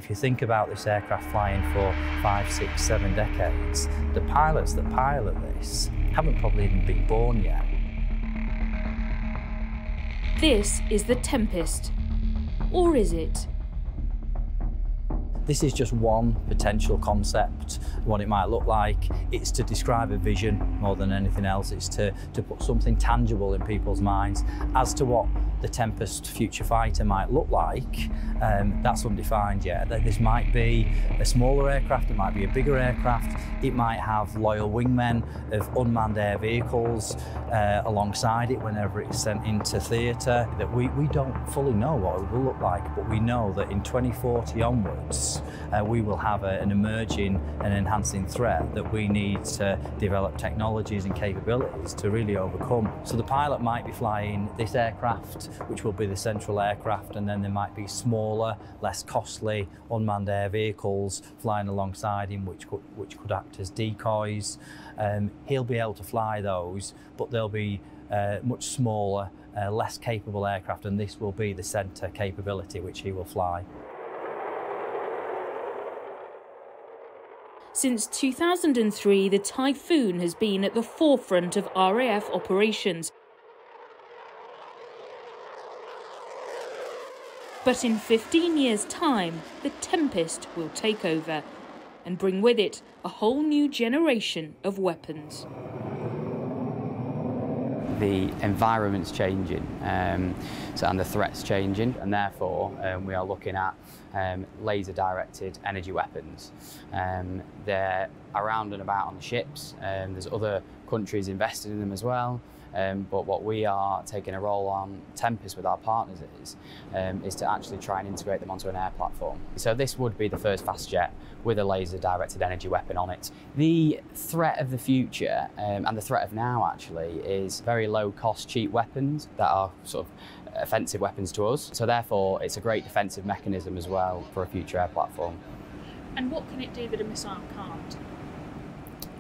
If you think about this aircraft flying for 5, 6, 7 decades, the pilots that pilot this haven't probably even been born yet. This is the Tempest. Or is it? This is just one potential concept, what it might look like. It's to describe a vision more than anything else. It's to put something tangible in people's minds as to what the Tempest future fighter might look like. That's undefined yet. This might be a smaller aircraft, it might be a bigger aircraft, it might have loyal wingmen of unmanned air vehicles alongside it whenever it's sent into theatre. That we don't fully know what it will look like, but we know that in 2040 onwards, we will have an emerging and enhancing threat that we need to develop technologies and capabilities to really overcome. So the pilot might be flying this aircraft, which will be the central aircraft, and then there might be smaller, less costly unmanned air vehicles flying alongside him, which could act as decoys. He'll be able to fly those, but they'll be much smaller, less capable aircraft, and this will be the centre capability which he will fly. Since 2003, the Typhoon has been at the forefront of RAF operations. But in 15 years' time, the Tempest will take over and bring with it a whole new generation of weapons. The environment's changing, and the threat's changing, and therefore we are looking at laser-directed energy weapons. They're around and about on the ships. There's other countries invested in them as well. But what we are taking a role on Tempest with our partners is to actually try and integrate them onto an air platform. So this would be the first fast jet with a laser-directed energy weapon on it. The threat of the future, and the threat of now actually, is very low-cost, cheap weapons that are sort of offensive weapons to us. So therefore, it's a great defensive mechanism as well for a future air platform. And what can it do that a missile can't?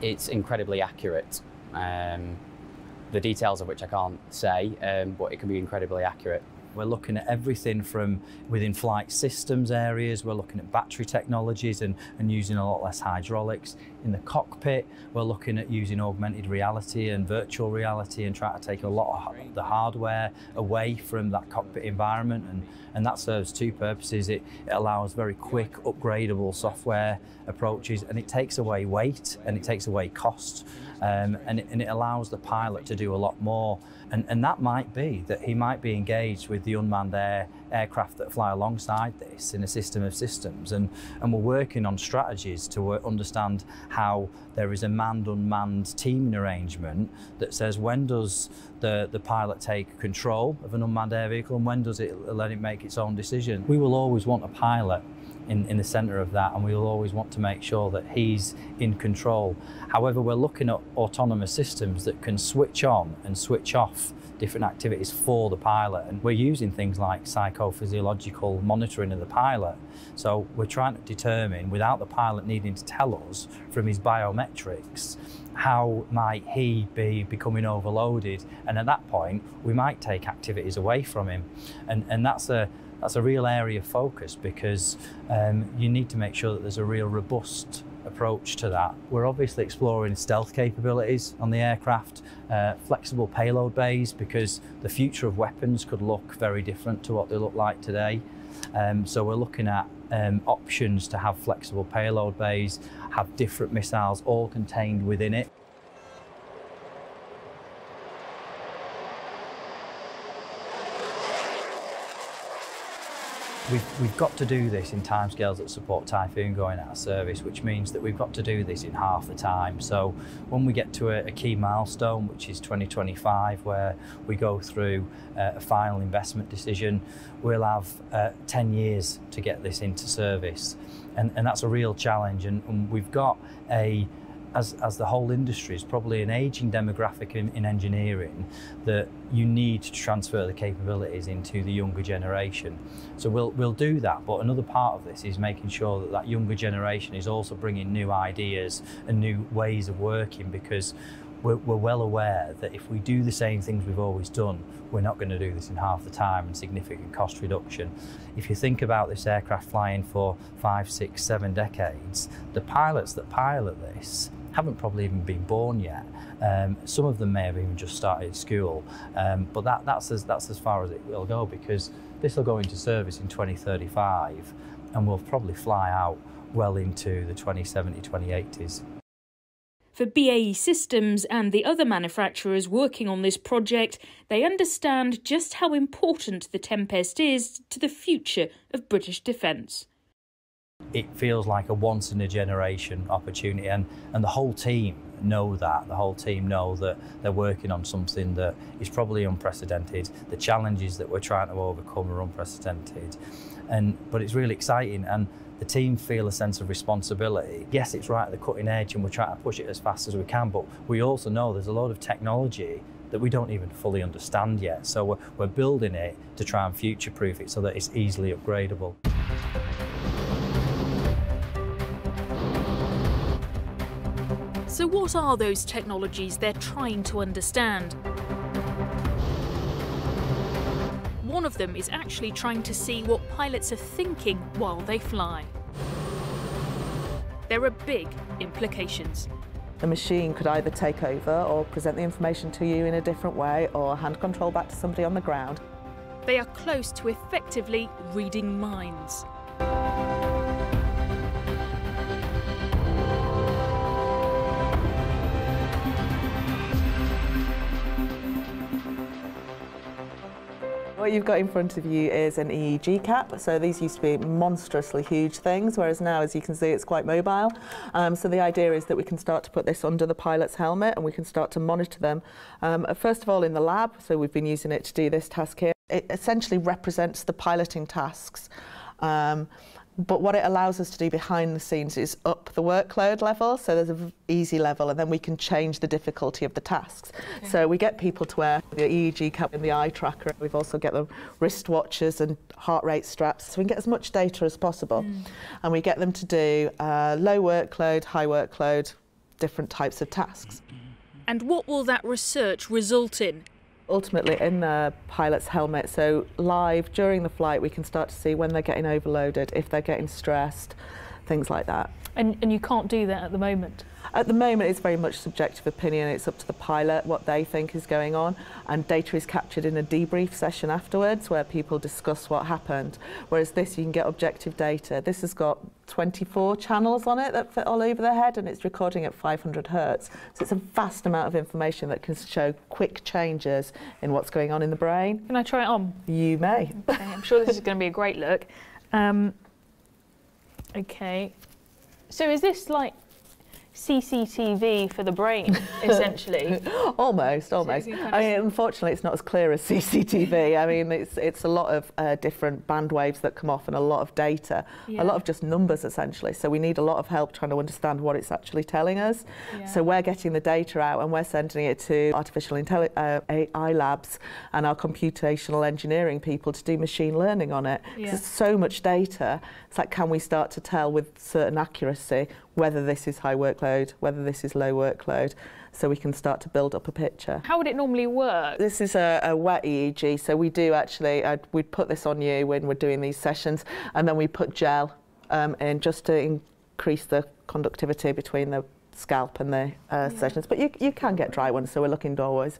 It's incredibly accurate. The details of which I can't say, but it can be incredibly accurate. We're looking at everything from within flight systems areas, we're looking at battery technologies and using a lot less hydraulics. In the cockpit, we're looking at using augmented reality and virtual reality and trying to take a lot of the hardware away from that cockpit environment, and that serves two purposes. It allows very quick, upgradable software approaches, and it takes away weight and it takes away cost, and it allows the pilot to do a lot more. And that might be that he might be engaged with the unmanned aircraft that fly alongside this in a system of systems, and we're working on strategies to understand how there is a manned-unmanned teaming arrangement that says when does the pilot take control of an unmanned air vehicle and when does it let it make its own decision. We will always want a pilot in the centre of that, and we will always want to make sure that he's in control. However, we're looking at autonomous systems that can switch on and switch off different activities for the pilot, and we're using things like psychophysiological monitoring of the pilot. So we're trying to determine, without the pilot needing to tell us from his biometrics, how might he be becoming overloaded, and at that point we might take activities away from him, and that's a real area of focus, because you need to make sure that there's a real robust approach to that. We're obviously exploring stealth capabilities on the aircraft, flexible payload bays, because the future of weapons could look very different to what they look like today. So we're looking at options to have flexible payload bays, have different missiles all contained within it. We've got to do this in timescales that support Typhoon going out of service, which means that we've got to do this in half the time. So when we get to a key milestone, which is 2025, where we go through a final investment decision, we'll have 10 years to get this into service. And that's a real challenge. And we've got as the whole industry is probably an ageing demographic in engineering, that you need to transfer the capabilities into the younger generation. So we'll do that, but another part of this is making sure that that younger generation is also bringing new ideas and new ways of working, because we're well aware that if we do the same things we've always done, we're not going to do this in half the time and significant cost reduction. If you think about this aircraft flying for 5, 6, 7 decades, the pilots that pilot this haven't probably even been born yet. Some of them may have even just started school, but that's as far as it will go, because this will go into service in 2035 and will probably fly out well into the 2070s, 2080s. For BAE Systems and the other manufacturers working on this project, they understand just how important the Tempest is to the future of British defence. It feels like a once-in-a-generation opportunity, and the whole team know that. The whole team know that they're working on something that is probably unprecedented. The challenges that we're trying to overcome are unprecedented, but it's really exciting, and the team feel a sense of responsibility. Yes, it's right at the cutting edge and we're trying to push it as fast as we can, but we also know there's a lot of technology that we don't even fully understand yet. So we're building it to try and future-proof it so that it's easily upgradable. So what are those technologies they're trying to understand? One of them is actually trying to see what pilots are thinking while they fly. There are big implications. The machine could either take over or present the information to you in a different way, or hand control back to somebody on the ground. They are close to effectively reading minds. What you've got in front of you is an EEG cap. So these used to be monstrously huge things, whereas now, as you can see, it's quite mobile. So the idea is that we can start to put this under the pilot's helmet and we can start to monitor them. First of all in the lab, so we've been using it to do this task here. It essentially represents the piloting tasks. But what it allows us to do behind the scenes is up the workload level. So there's an easy level, and then we can change the difficulty of the tasks. Okay. So we get people to wear the EEG cap and the eye tracker. We've also got them wristwatches and heart rate straps, so we can get as much data as possible. And we get them to do low workload, high workload, different types of tasks. And what will that research result in? Ultimately in the pilot's helmet, so live during the flight we can start to see when they're getting overloaded, if they're getting stressed, things like that. And you can't do that at the moment? At the moment it's very much subjective opinion. It's up to the pilot what they think is going on, and data is captured in a debrief session afterwards where people discuss what happened, whereas this you can get objective data. This has got 24 channels on it that fit all over the head, and it's recording at 500 hertz. So it's a vast amount of information that can show quick changes in what's going on in the brain. Can I try it on? You may. Okay, I'm sure this is going to be a great look. Okay. So is this like CCTV for the brain, essentially? Almost. I mean, unfortunately, it's not as clear as CCTV. I mean, it's a lot of different band waves that come off and a lot of data, a lot of just numbers, essentially. So we need a lot of help trying to understand what it's actually telling us. So we're getting the data out and we're sending it to artificial AI labs and our computational engineering people to do machine learning on it. There's so much data. It's like, can we start to tell with certain accuracy whether this is high workload, whether this is low workload, so we can start to build up a picture. How would it normally work? This is a wet EEG, so we do actually, we put this on you when we're doing these sessions, and then we put gel in just to increase the conductivity between the scalp and the sessions. But you can get dry ones, so we're looking always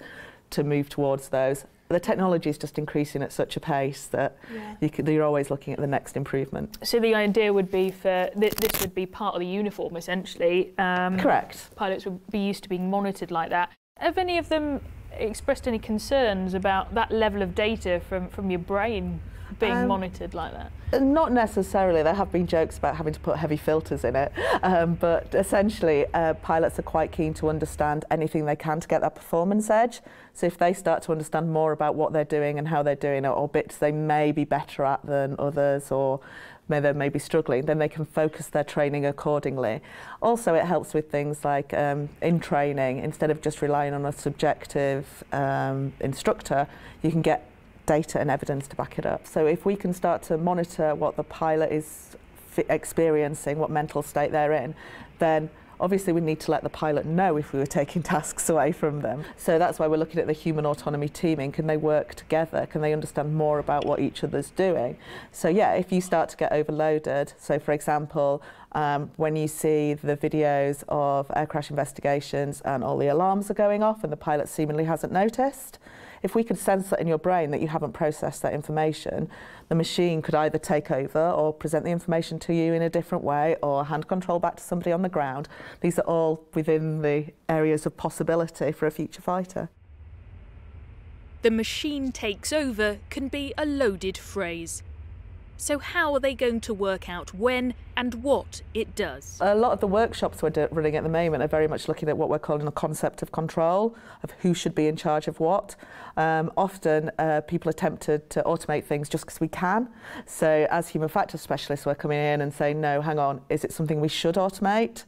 to move towards those. The technology is just increasing at such a pace that you're always looking at the next improvement. So the idea would be for this would be part of the uniform, essentially. Correct. Pilots would be used to being monitored like that. Have any of them expressed any concerns about that level of data from your brain being monitored like that? Not necessarily. There have been jokes about having to put heavy filters in it, but essentially pilots are quite keen to understand anything they can to get that performance edge. So if they start to understand more about what they're doing and how they're doing it, or bits they may be better at than others, or they may be struggling, then they can focus their training accordingly. Also, it helps with things like in training, instead of just relying on a subjective instructor, you can get data and evidence to back it up. So if we can start to monitor what the pilot is experiencing, what mental state they're in, then Obviously we need to let the pilot know if we were taking tasks away from them. So that's why we're looking at the human autonomy teaming. Can they work together? Can they understand more about what each other's doing? So yeah, if you start to get overloaded, so for example, when you see the videos of air crash investigations and all the alarms are going off and the pilot seemingly hasn't noticed, if we could sense that in your brain that you haven't processed that information, the machine could either take over or present the information to you in a different way or hand control back to somebody on the ground. These are all within the areas of possibility for a future fighter. The machine takes over can be a loaded phrase. So how are they going to work out when and what it does? A lot of the workshops we're running at the moment are very much looking at what we're calling a concept of control, of who should be in charge of what. Often people are tempted to automate things just because we can. So as human factors specialists, we're coming in and saying, no, hang on, is it something we should automate?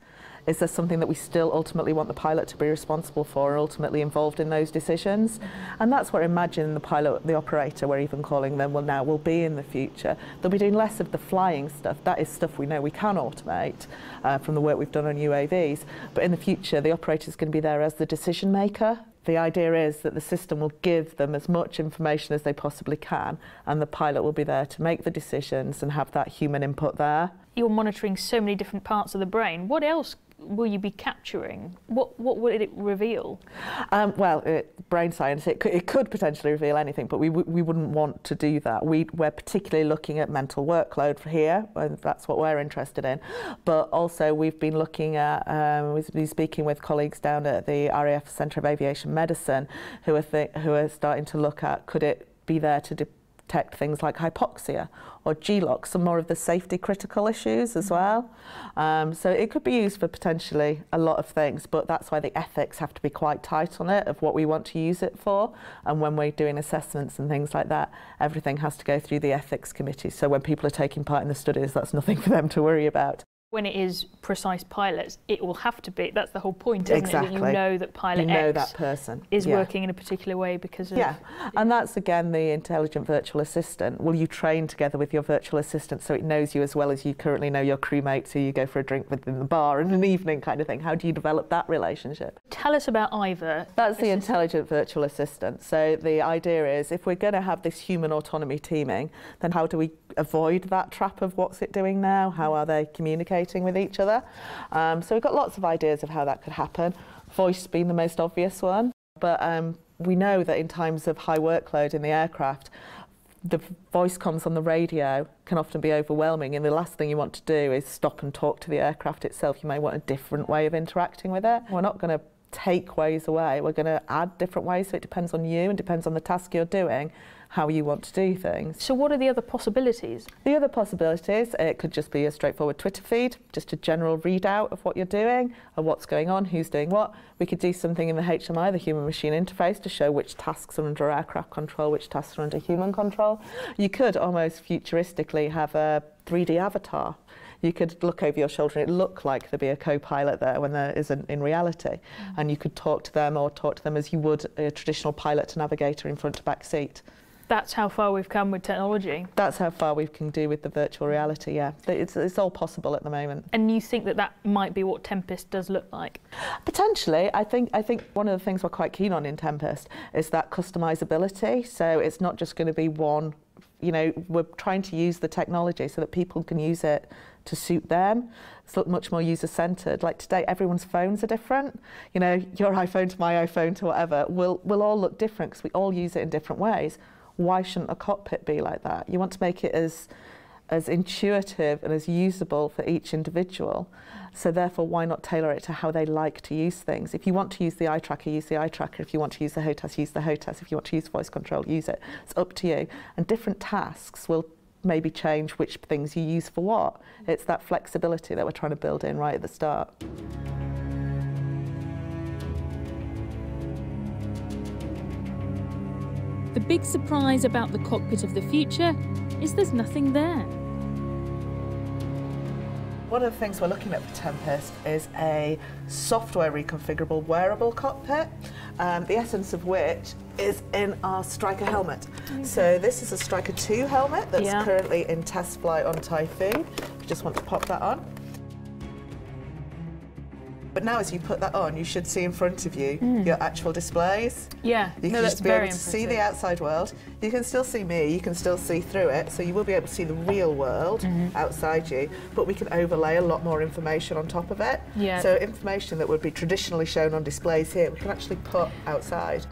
Is there something that we still ultimately want the pilot to be responsible for and ultimately involved in those decisions? And that's what Imagine the pilot, the operator, we're even calling them, will be in the future. They'll be doing less of the flying stuff. That is stuff we know we can automate from the work we've done on UAVs. But in the future, the operator is going to be there as the decision maker. The idea is that the system will give them as much information as they possibly can, and the pilot will be there to make the decisions and have that human input there. You're monitoring so many different parts of the brain. What else will you be capturing? What would it reveal? Brain science, it could potentially reveal anything, but we wouldn't want to do that. We're particularly looking at mental workload for here, and that's what we're interested in. But also we've been looking at, we've been speaking with colleagues down at the RAF Centre of Aviation Medicine who are starting to look at, could it be there to detect things like hypoxia or G-LOC, some more of the safety critical issues as well. So it could be used for potentially a lot of things, but that's why the ethics have to be quite tight on it of what we want to use it for. And when we're doing assessments and things like that, everything has to go through the ethics committee. So when people are taking part in the studies, that's nothing for them to worry about. When it is precise pilots, it will have to be. That's the whole point, isn't exactly. it? That you know that pilot X that person is working in a particular way because of... Yeah, and that's again the intelligent virtual assistant. Will you train together with your virtual assistant so it knows you as well as you currently know your crewmates who you go for a drink with in the bar in an evening kind of thing? How do you develop that relationship? Tell us about Ivor. That's the intelligent virtual assistant. So the idea is if we're going to have this human autonomy teaming, then how do we avoid that trap of what's it doing now? How are they communicating with each other? So we've got lots of ideas of how that could happen, voice being the most obvious one. But we know that in times of high workload in the aircraft, the voice comms on the radio can often be overwhelming, and the last thing you want to do is stop and talk to the aircraft itself. You may want a different way of interacting with it. We're not going to take ways away, we're going to add different ways, so it depends on you and depends on the task you're doing, how you want to do things. So what are the other possibilities? The other possibilities, it could just be a straightforward Twitter feed, just a general readout of what you're doing, of what's going on, who's doing what. We could do something in the HMI, the human machine interface, to show which tasks are under aircraft control, which tasks are under human control. You could almost futuristically have a 3D avatar. You could look over your shoulder and it look like there'd be a co-pilot there when there isn't in reality. And you could talk to them or talk to them as you would a traditional pilot to navigator in front to back seat. That's how far we've come with technology. That's how far we can do with the virtual reality, yeah. It's all possible at the moment. And you think that that might be what Tempest does look like? Potentially. I think one of the things we're quite keen on in Tempest is that customizability. So it's not just going to be one, you know, we're trying to use the technology so that people can use it to suit them. It's much more user-centred. Like today, everyone's phones are different. You know, your iPhone to my iPhone to whatever will all look different because we all use it in different ways. Why shouldn't a cockpit be like that? You want to make it as intuitive and as usable for each individual. So therefore, why not tailor it to how they like to use things? If you want to use the eye tracker, use the eye tracker. If you want to use the HOTAS, use the HOTAS. If you want to use voice control, use it. It's up to you. And different tasks will maybe change which things you use for what. It's that flexibility that we're trying to build in right at the start. The big surprise about the cockpit of the future is there's nothing there. One of the things we're looking at for Tempest is a software reconfigurable wearable cockpit, the essence of which is in our Striker helmet. So this is a Striker 2 helmet that's currently in test flight on Typhoon. If you just want to pop that on. But now as you put that on, you should see in front of you your actual displays. Yeah, You can just be able to see the outside world. You can still see me, you can still see through it, so you will be able to see the real world outside you, but we can overlay a lot more information on top of it. Yeah. So information that would be traditionally shown on displays here, we can actually put outside.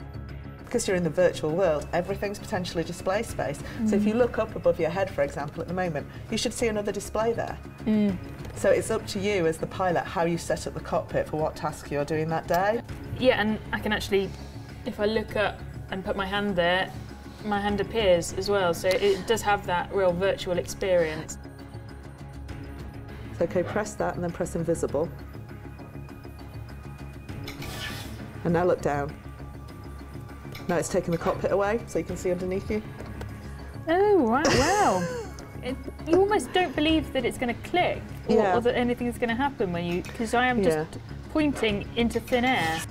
Because you're in the virtual world, everything's potentially display space. So if you look up above your head, for example, at the moment, you should see another display there. So it's up to you as the pilot how you set up the cockpit for what task you're doing that day. Yeah, and I can actually, if I look up and put my hand there, my hand appears as well, so it does have that real virtual experience. So okay, press that and then press invisible. And now look down. Now it's taken the cockpit away, so you can see underneath you. Oh, right, wow. You almost don't believe that it's going to click or that anything's going to happen when you, because I am just pointing into thin air.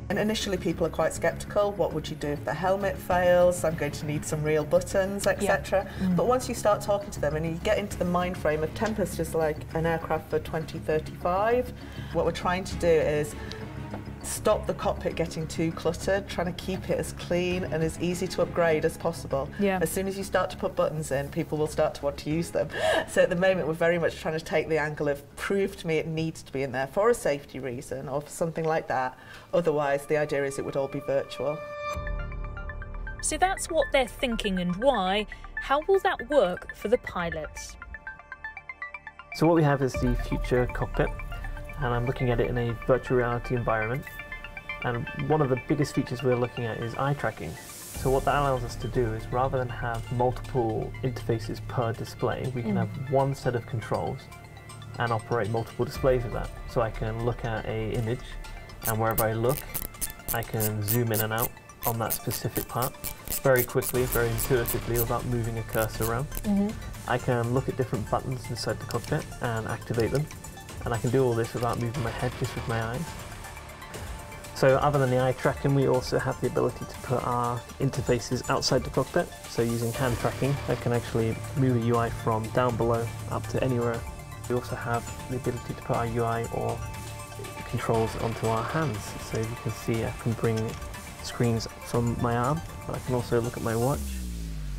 And initially people are quite sceptical. What would you do if the helmet fails? I'm going to need some real buttons, etc. But once you start talking to them and you get into the mind frame of Tempest is like an aircraft for 2035, what we're trying to do is stop the cockpit getting too cluttered, trying to keep it as clean and as easy to upgrade as possible. Yeah. As soon as you start to put buttons in, people will start to want to use them. So at the moment, we're very much trying to take the angle of prove to me it needs to be in there for a safety reason or for something like that. Otherwise, the idea is it would all be virtual. So that's what they're thinking and why. How will that work for the pilots? So what we have is the future cockpit, and I'm looking at it in a virtual reality environment. And one of the biggest features we're looking at is eye tracking. So what that allows us to do is rather than have multiple interfaces per display, we can have one set of controls and operate multiple displays of that. So I can look at an image, and wherever I look, I can zoom in and out on that specific part very quickly, very intuitively, without moving a cursor around. I can look at different buttons inside the cockpit and activate them. And I can do all this without moving my head, just with my eyes. So other than the eye tracking, we also have the ability to put our interfaces outside the cockpit. So using hand tracking, I can actually move a UI from down below up to anywhere. We also have the ability to put our UI or controls onto our hands. So you can see I can bring screens from my arm, but I can also look at my watch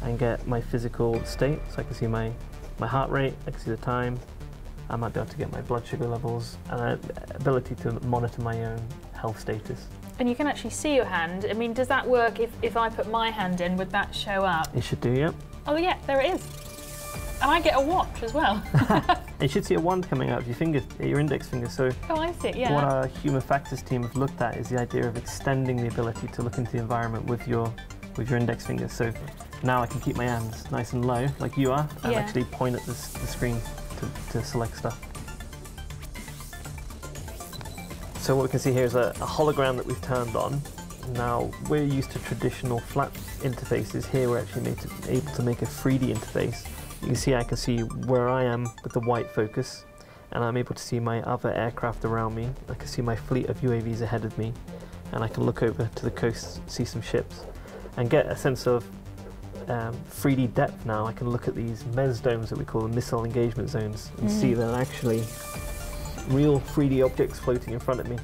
and get my physical state. So I can see my heart rate, I can see the time. I might be able to get my blood sugar levels and ability to monitor my own health status. And you can actually see your hand. I mean, does that work if I put my hand in? Would that show up? It should do, yeah. Oh yeah, there it is. And I get a watch as well. You should see a wand coming out of your finger, your index finger. So oh, I see, yeah. What our human factors team have looked at is the idea of extending the ability to look into the environment with your index finger. So now I can keep my hands nice and low, like you are, and actually point at the screen to select stuff. So what we can see here is a hologram that we've turned on. Now we're used to traditional flat interfaces. Here we're actually able to make a 3D interface. You can see where I am with the white focus, and I'm able to see my other aircraft around me. I can see my fleet of UAVs ahead of me, and I can look over to the coast, see some ships, and get a sense of 3D depth now. I can look at these MES domes that we call the missile engagement zones and see that actually real 3D objects floating in front of me.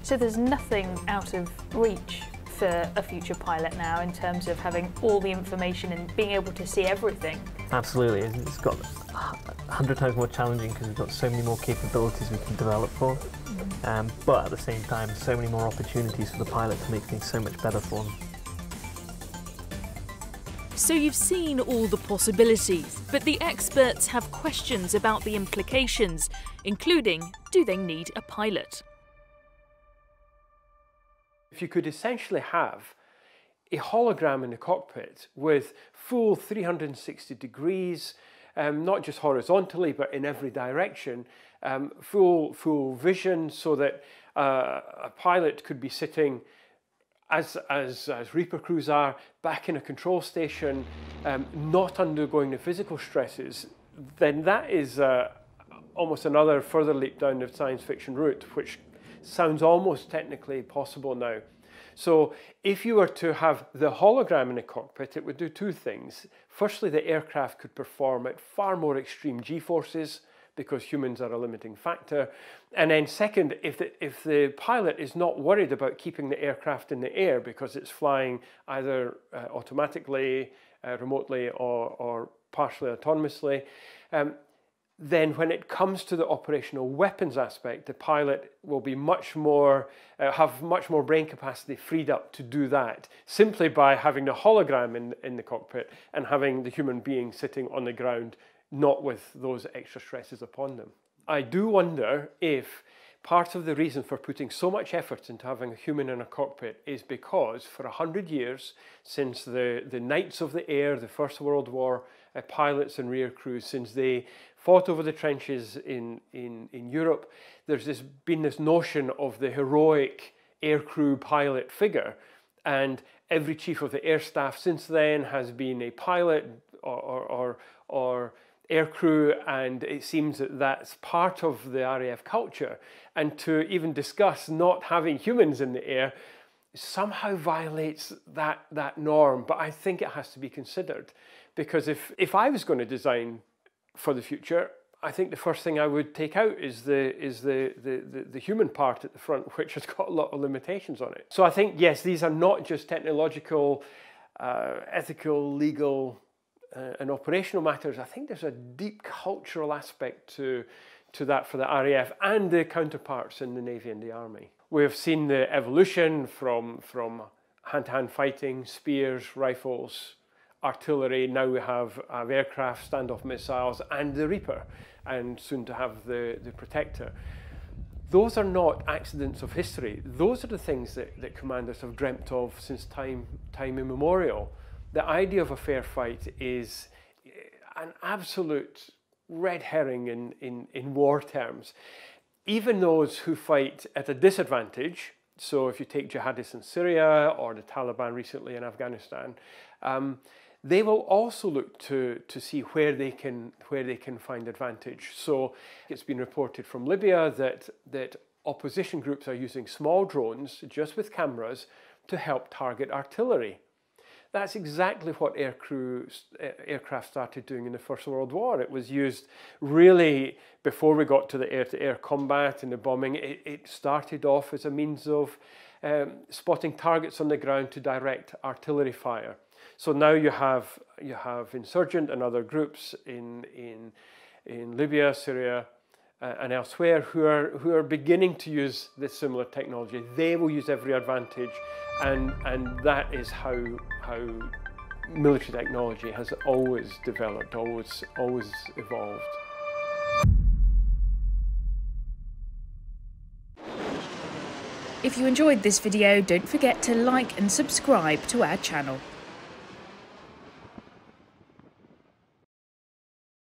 So there's nothing out of reach for a future pilot now in terms of having all the information and being able to see everything? Absolutely. It's got 100 times more challenging because we've got so many more capabilities we can develop for, but at the same time so many more opportunities for the pilot to make things so much better for them. So you've seen all the possibilities, but the experts have questions about the implications, including, do they need a pilot? If you could essentially have a hologram in the cockpit with full 360 degrees, not just horizontally, but in every direction, full vision, so that a pilot could be sitting as Reaper crews are, back in a control station, not undergoing the physical stresses, then that is almost another further leap down the science fiction route, which sounds almost technically possible now. So if you were to have the hologram in the cockpit, it would do two things. Firstly, the aircraft could perform at far more extreme G-forces, because humans are a limiting factor. And then second, if the pilot is not worried about keeping the aircraft in the air because it's flying either automatically, remotely, or partially autonomously, then when it comes to the operational weapons aspect, the pilot will be much more, have much more brain capacity freed up to do that, simply by having the hologram in the cockpit and having the human being sitting on the ground, not with those extra stresses upon them. I do wonder if part of the reason for putting so much effort into having a human in a cockpit is because for 100 years, since the Knights of the Air, the First World War pilots and rear crews, since they fought over the trenches in Europe, there's been this notion of the heroic aircrew pilot figure, and every chief of the air staff since then has been a pilot or aircrew, and it seems that that's part of the RAF culture. And to even discuss not having humans in the air somehow violates that norm, but I think it has to be considered, because if I was going to design for the future, I think the first thing I would take out is the human part at the front, which has got a lot of limitations on it. So I think, yes, these are not just technological, ethical, legal, and operational matters. I think there's a deep cultural aspect to that for the RAF and the counterparts in the Navy and the Army. We've seen the evolution from hand-to-hand fighting, spears, rifles, artillery. Now we have aircraft, standoff missiles, and the Reaper, and soon to have the Protector. Those are not accidents of history. Those are the things that commanders have dreamt of since time immemorial. The idea of a fair fight is an absolute red herring in war terms. Even those who fight at a disadvantage, so if you take jihadists in Syria or the Taliban recently in Afghanistan, they will also look to see where they can find advantage. So it's been reported from Libya that opposition groups are using small drones just with cameras to help target artillery. That's exactly what aircraft started doing in the First World War. It was used really before we got to the air-to-air combat and the bombing. It started off as a means of spotting targets on the ground to direct artillery fire. So now you have insurgent and other groups in Libya, Syria, and elsewhere who are beginning to use this similar technology. They will use every advantage, and that is how military technology has always developed, always evolved. If you enjoyed this video, don't forget to like and subscribe to our channel.